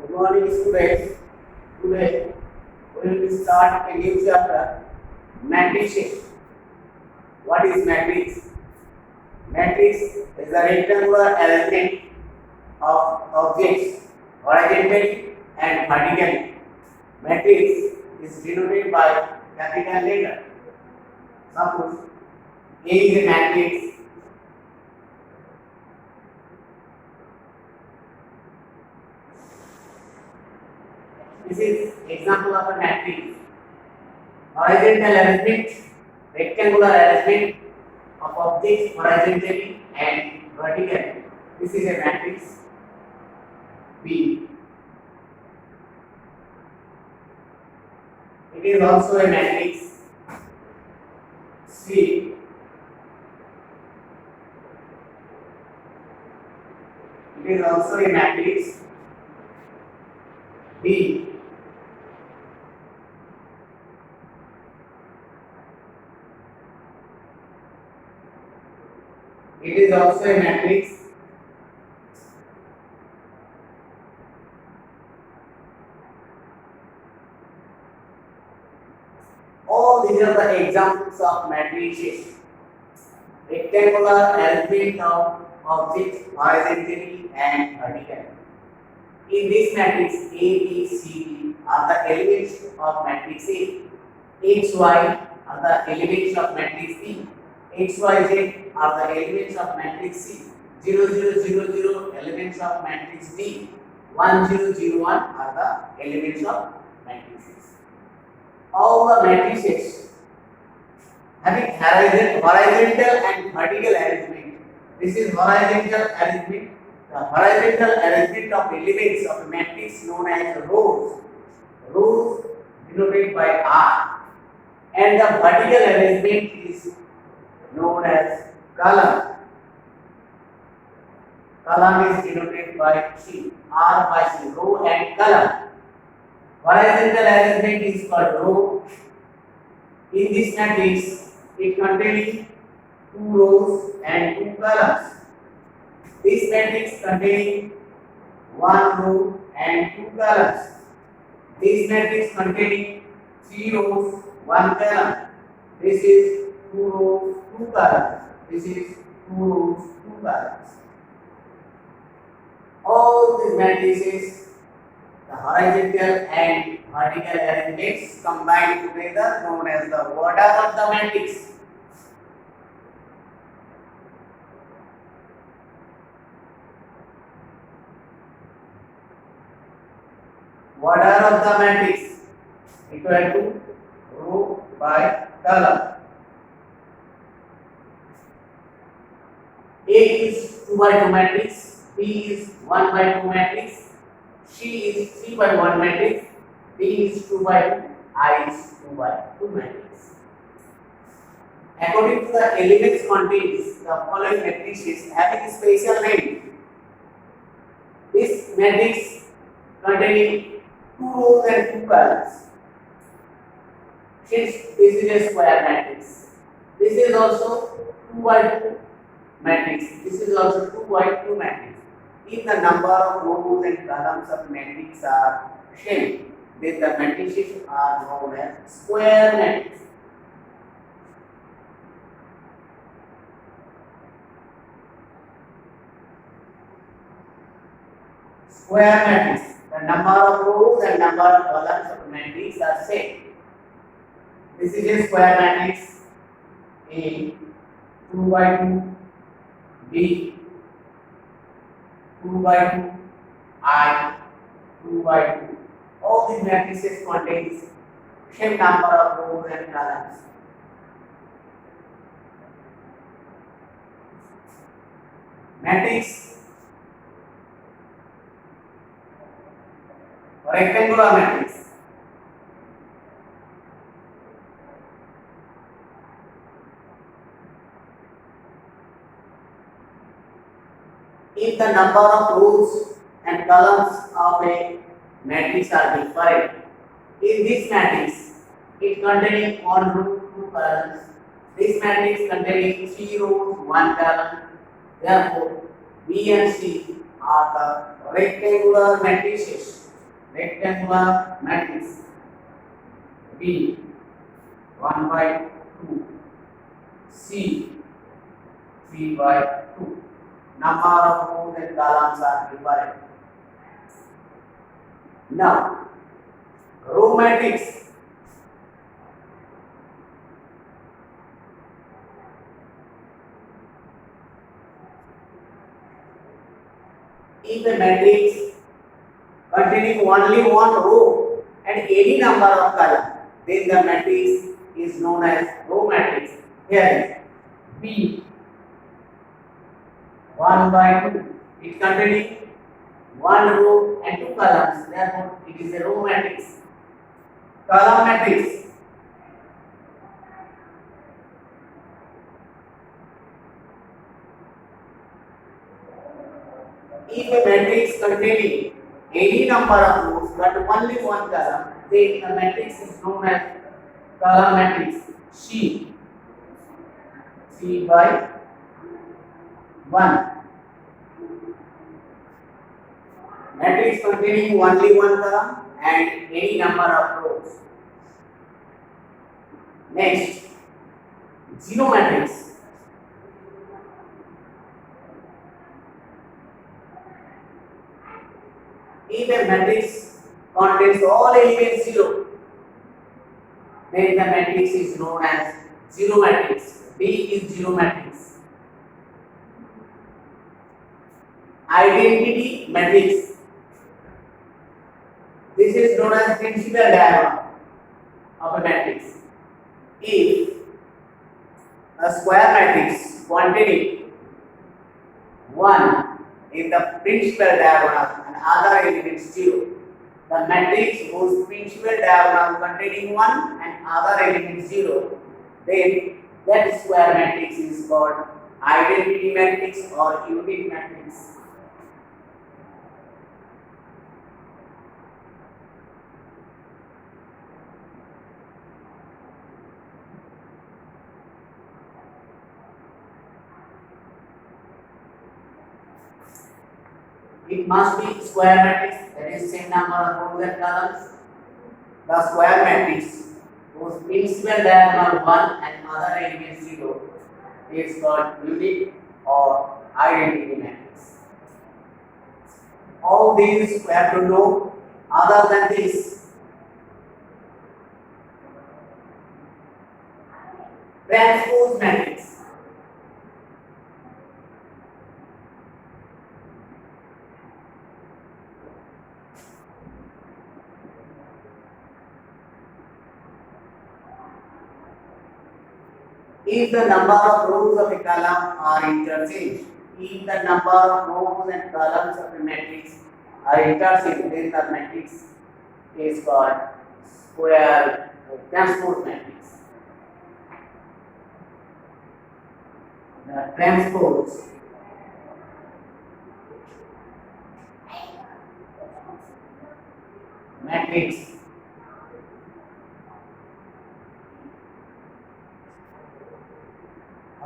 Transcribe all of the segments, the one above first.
Good morning, students. Today we will start a new chapter, matrices. What is matrix? Matrix is a rectangular arrangement of objects horizontally and vertically. Matrix is denoted by capital letter. Suppose A is a matrix. This is example of a matrix. Horizontal arrangement, rectangular arrangement of objects horizontally and vertically. This is a matrix. B. It is also a matrix. C. It is also a matrix. D. It is also a matrix. All these are the examples of matrices. Rectangular arrangement of objects horizontally and vertically. In this matrix, A, B, C, D are the elements of matrix A. X, Y are the elements of matrix B. X, Y, Z are the elements of matrix C. 0, 0, 0, 0 elements of matrix D. 1, 0, 0, 1 are the elements of matrices. All the matrices having horizontal and vertical arrangement. This is horizontal arrangement. The horizontal arrangement of elements of a matrix known as rows. Rows denoted by R. And the vertical arrangement is known as column. Column is denoted by C. R by C. Row and column. Horizontal arrangement is called row. In this matrix, it contains 2 rows and 2 columns. This matrix containing 1 row and 2 columns. This matrix containing 3 rows, 1 column. This is 2 rows, 2 columns. This is 2 rows, 2 columns. All these matrices, the horizontal and vertical arrangements combined together known as the order of the matrix. Order of the matrix equal to row by column. A is 2 by 2 matrix, B is 1 by 2 matrix, C is 3 by 1 matrix, D is 2 by 2, I is 2 by 2 matrix. According to the elements contains the following matrices having special name. This matrix containing 2 rows and 2 columns. Since this is a square matrix, this is also 2 by 2 matrix. This is also 2 by 2 matrix. If the number of rows and columns of matrix are same, then the matrices are known as square matrix. Square matrix. The number of rows and number of columns of matrix are same. This is a square matrix. A 2 by 2, B 2 by 2, I 2 by 2. All these matrices contains same number of rows and columns. Matrix rectangular matrix. If the number of rows and columns of a matrix are different, in this matrix, it containing 1 row, 2 columns. This matrix containing 3 rows, 1 column. Therefore, B and C are the rectangular matrices. rectangular matrix B 1 by 2, C 3 by 2. Number of rows and columns are different. Now, row matrix. If a matrix containing only one row and any number of columns, then the matrix is known as row matrix. Here is B 1 by 2. It containing one row and two columns, therefore it is a row matrix. Column matrix. If a matrix containing any number of rows but only one column, then the matrix is known as column matrix. C 3 by 1. Matrix containing only one column and any number of rows. Next, zero matrix. If a matrix contains all elements 0, then the matrix is known as zero matrix. B is zero matrix. Identity matrix. This is known as principal diagonal of a matrix. If a square matrix containing 1 in the principal diagonal and other elements 0, the matrix whose principal diagonal containing 1 and other elements 0, then that square matrix is called identity matrix or unit matrix. It must be square matrix, that is same number of rows and columns. The square matrix whose principal diagonal 1 and other elements 0 is called unit or identity matrix. All these we have to know. Other than this, transpose matrix. If the number of rows of a column are interchanged, if the number of rows and columns of a matrix are interchanged, then the matrix is called square transpose matrix. The transpose matrix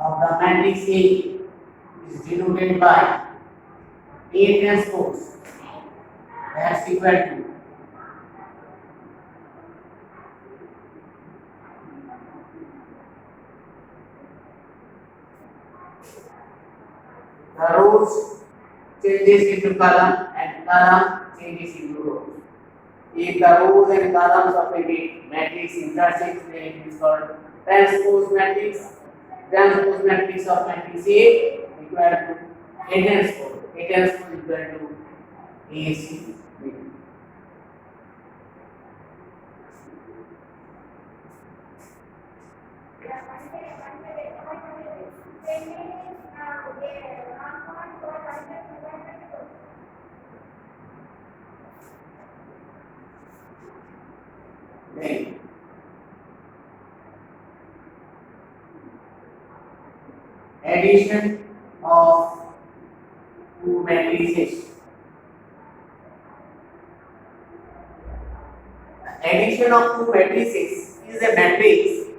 of the matrix A is denoted by A transpose, that's equal to the rows changes into column and column changes into rows. If the rows and columns of a matrix interchange, then it is called transpose matrix. Transpose matrix of matrix A equal to A transpose. A transpose equal to AC. Then addition of two matrices. Addition of two matrices is a matrix.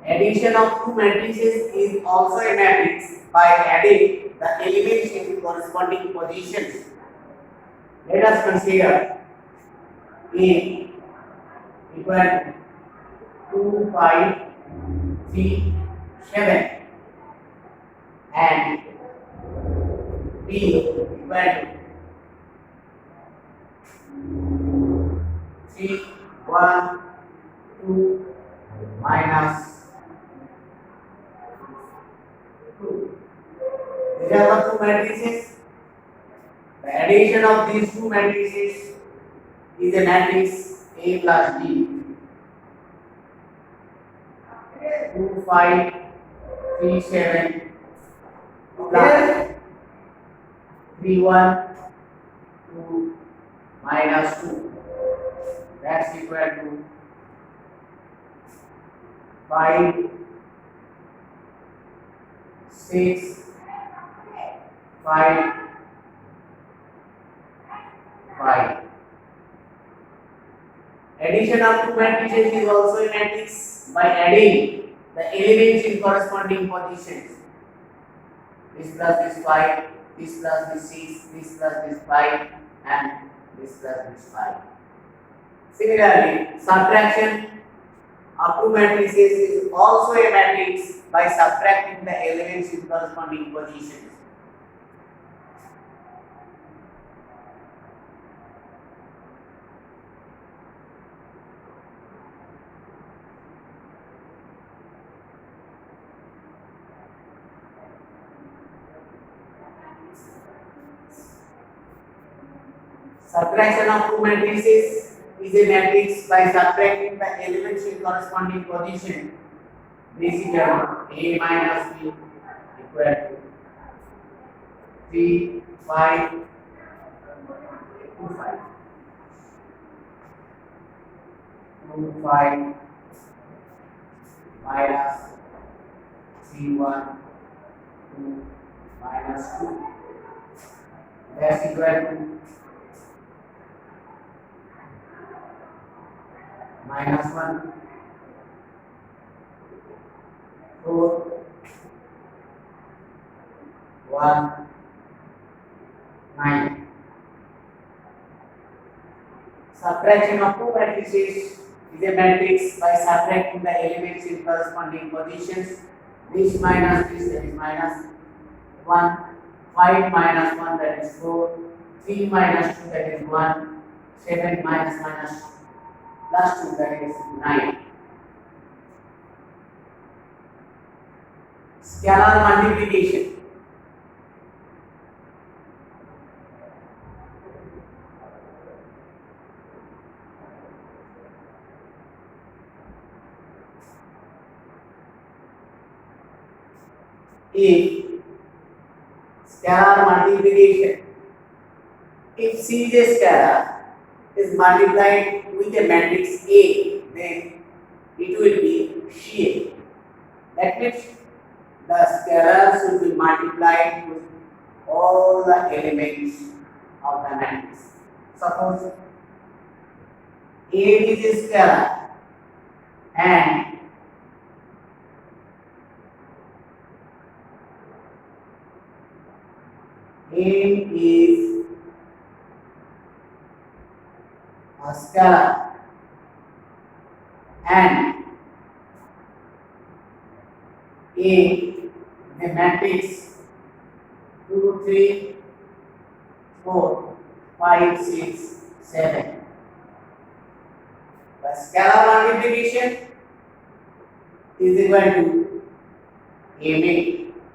Addition of two matrices is also a matrix by adding the elements in corresponding positions. Let us consider A equal to 2, 5, 3, 7 and B equal to 3, 1, 2 minus 2. These are the two matrices. The addition of these two matrices is a matrix A plus B. 2, 5, 3, 7 plus 3, 1, 2 minus 2. That's equal to 5, 6, 5, 5. Addition of two matrices is also a matrix by adding the elements in corresponding positions. This plus this 5, this plus this 6, this plus this 5 and this plus this 5. Similarly, subtraction of two matrices is also a matrix by subtracting the elements in corresponding positions. Subtraction of two matrices is a matrix by subtracting the elements in corresponding position. This is A minus B equal to 3, 5, 2, 5. 2, 5 minus 3, 1, 2 minus 2. That's equal to minus 1, 4, 1, 9. Subtraction of two matrices is a matrix by subtracting the elements in corresponding positions. This minus this, that is minus 1, 5 minus 1, that is 4, 3 minus 2, that is 1, 7 minus minus plus 2, that is 9. Scalar multiplication. If scalar multiplication, if C is a scalar is multiplied with a matrix A, then it will be CA. That means the scalars should be multiplied with all the elements of the matrix. Suppose A is a scalar and M is a scalar and A the matrix 2, 3, 4, 5, 6, 7. The scalar multiplication is equal to M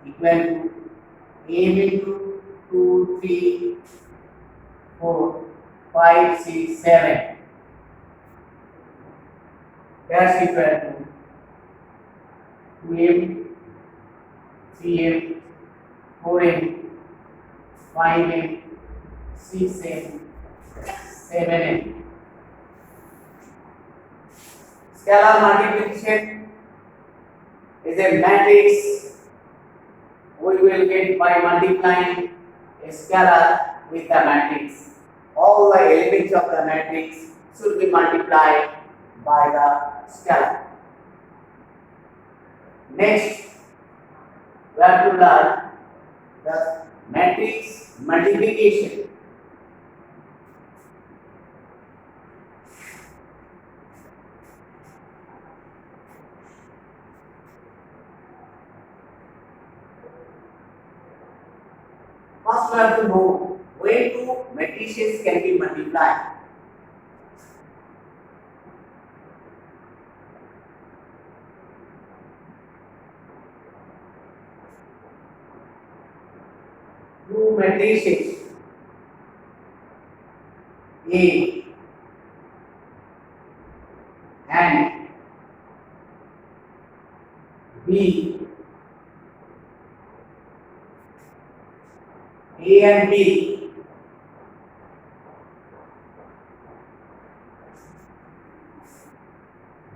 equal to M into 2, 3, 4, 5, 6, 7. That's equal to 2M, 3M, 4M, 5M, 6M, 7M. Scalar multiplication is a matrix we will get by multiplying a scalar with the matrix. All the elements of the matrix should be multiplied by the scalar. Next, we have to learn the matrix multiplication. First, we have to know when two matrices can be multiplied. Two matrices A and B, A and B,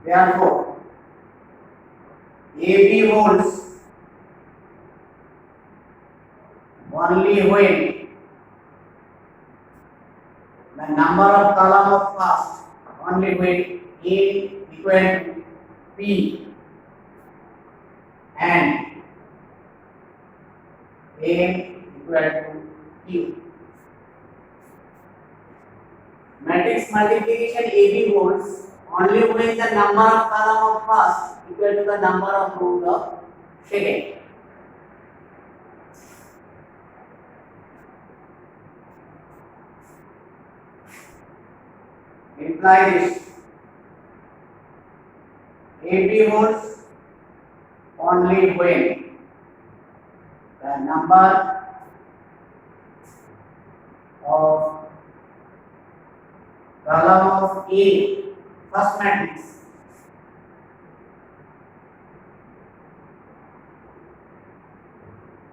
therefore AB holds only when the number of column of first, only when A equal to P and A equal to Q. Matrix multiplication AB holds only when the number of column of first equal to the number of rows of second. Imply this. AB holds only when the number of column of A, first matrix,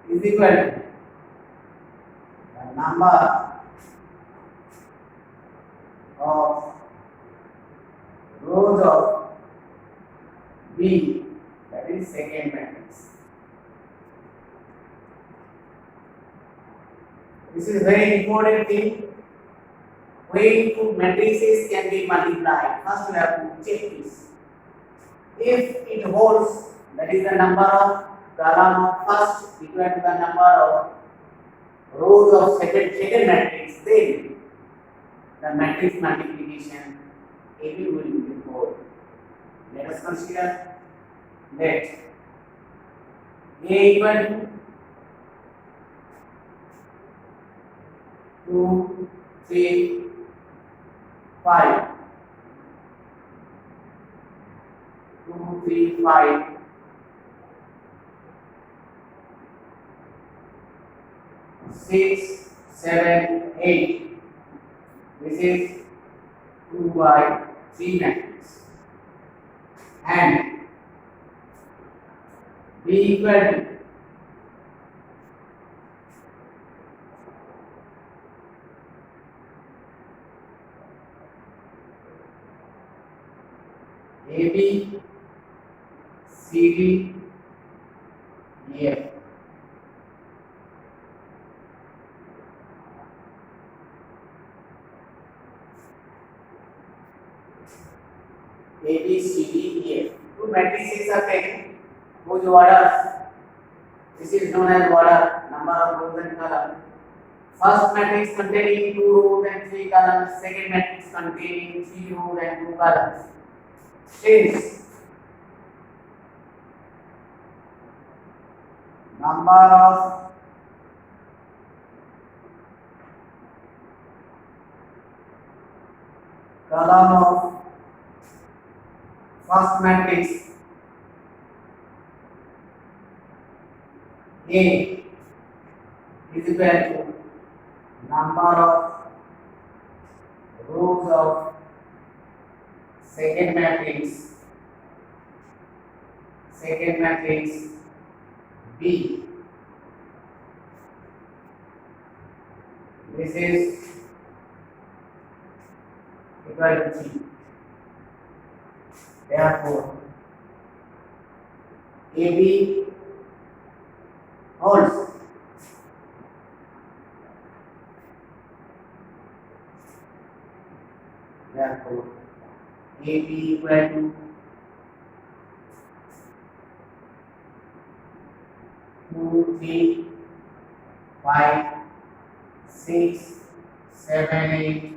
is equal to the number of rows of B, that is second matrix. This is very important thing. When two matrices can be multiplied, first we have to check this. If it holds, that is the number of column of first equal to the number of rows of second matrix, then the matrix multiplication AB will be hold. Let us consider that A equal to 2, 3, 5. 2, 3, 5. 6, 7, 8. This is 2 by 3 matrix. And B equal to AB, CD, EF. A, B, C, D, E, F. Two matrices are taken whose orders. This is known as order, number of rows and columns. First matrix containing 2 rows and 3 columns. Second matrix containing 3 rows and 2 columns. Since number of column of first matrix A is equal to number of rows of second matrix B. This is equal to G. Therefore, AB holds therefore AB equal to 5, 6, 7, 8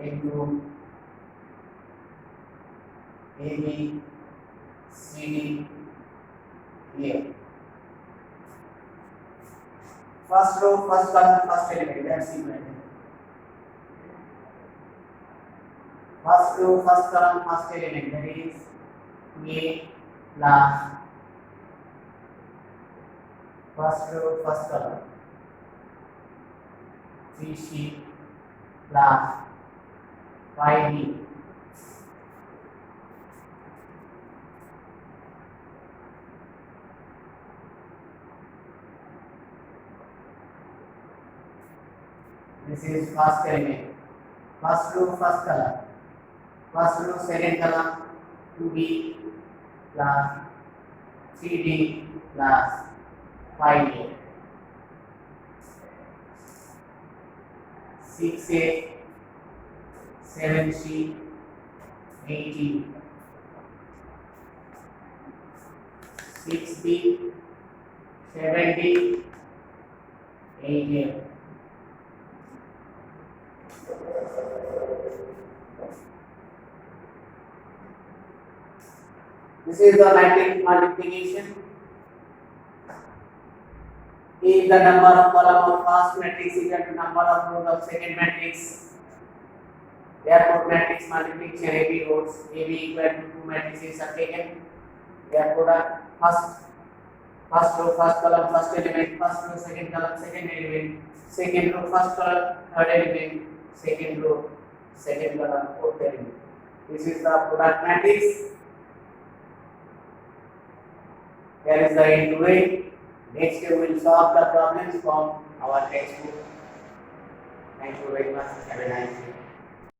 into AB, CD, here. First row, first column, first element, that's equal. First row, first column, first element, that is A plus first row, first column, 3C plus 5D. This is first element. First row, first column. First row, second column, 2D plus 3D plus 5D. 6A, 7C, 8D. 6B, 7D, 8A. This is the matrix multiplication. If the number of column of first matrix is equal to number of rows of second matrix, therefore matrix multiplication AB rows AB equal to two matrices are taken. Therefore first row, first column, first element, first row, second column, second element, second row, first column, third element, second row, second column, fourth element. This is the product matrix. Here is the end to it. Next we will solve the problems from our textbook. Thank you very much. Have a nice day.